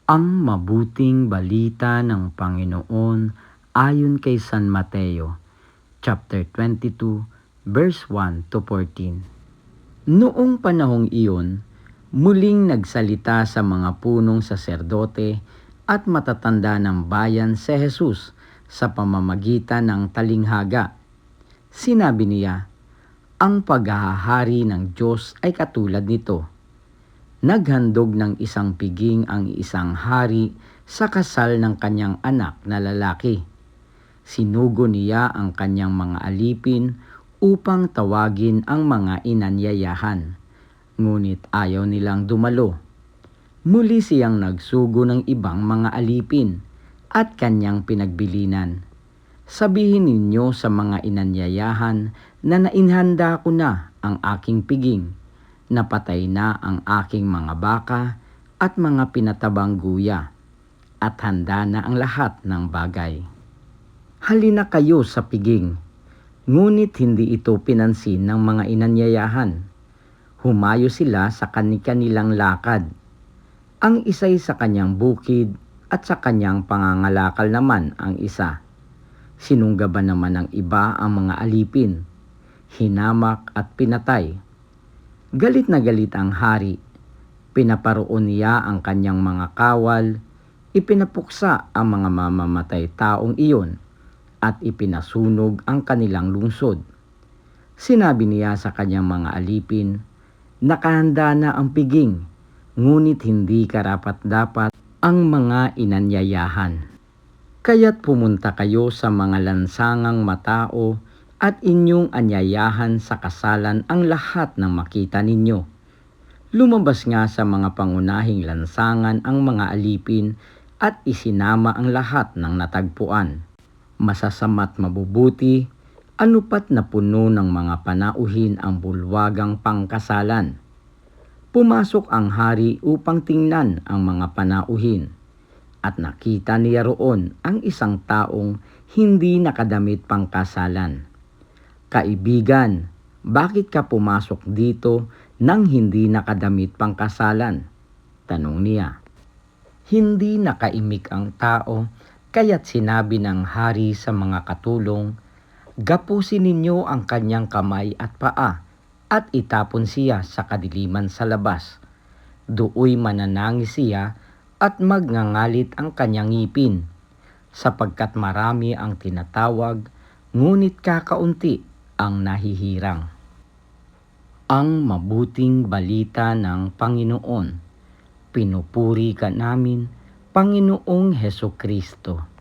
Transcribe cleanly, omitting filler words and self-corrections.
Ang mabuting balita ng Panginoon ayon kay San Mateo, chapter 22, verse 1 to 14. Noong panahong iyon, muling nagsalita sa mga punong saserdote at matatanda ng bayan si Jesus sa pamamagitan ng talinghaga. Sinabi niya, ang paghahari ng Diyos ay katulad nito. Naghandog ng isang piging ang isang hari sa kasal ng kanyang anak na lalaki. Sinugo niya ang kanyang mga alipin upang tawagin ang mga inanyayahan, ngunit ayaw nilang dumalo. Muli siyang nagsugo ng ibang mga alipin at kanyang pinagbilinan. Sabihin ninyo sa mga inanyayahan na nainhanda ko na ang aking piging. Napatay na ang aking mga baka at mga pinatabang guya, at handa na ang lahat ng bagay. Halina kayo sa piging, ngunit hindi ito pinansin ng mga inanyayahan. Humayo sila sa kani-kanilang lakad. Ang isa'y sa kanyang bukid at sa kanyang pangangalakal naman ang isa. Sinunggaban naman ng iba ang mga alipin, hinamak at pinatay. Galit na galit ang hari. Pinaparoon niya ang kanyang mga kawal, ipinapuksa ang mga mamamatay taong iyon, at ipinasunog ang kanilang lungsod. Sinabi niya sa kanyang mga alipin, nakahanda na ang piging, ngunit hindi karapat-dapat ang mga inanyayahan. Kaya't pumunta kayo sa mga lansangang matao at inyong anyayahan sa kasalan ang lahat ng makita ninyo. Lumabas nga sa mga pangunahing lansangan ang mga alipin at isinama ang lahat ng natagpuan. Masasama't mabubuti, anupat na puno ng mga panauhin ang bulwagang pangkasalan. Pumasok ang hari upang tingnan ang mga panauhin, at nakita niya roon ang isang taong hindi nakadamit pangkasalan. Kaibigan, bakit ka pumasok dito nang hindi nakadamit pangkasalan? Tanong niya. Hindi nakaimik ang tao, kaya't sinabi ng hari sa mga katulong, gapusin ninyo ang kanyang kamay at paa at itapon siya sa kadiliman sa labas. Dooy mananangis siya at magngangalit ang kanyang ngipin, sapagkat marami ang tinatawag, ngunit kakaunti ang nahihirang. Ang mabuting balita ng Panginoon. Pinupuri ka namin, Panginoong Hesukristo.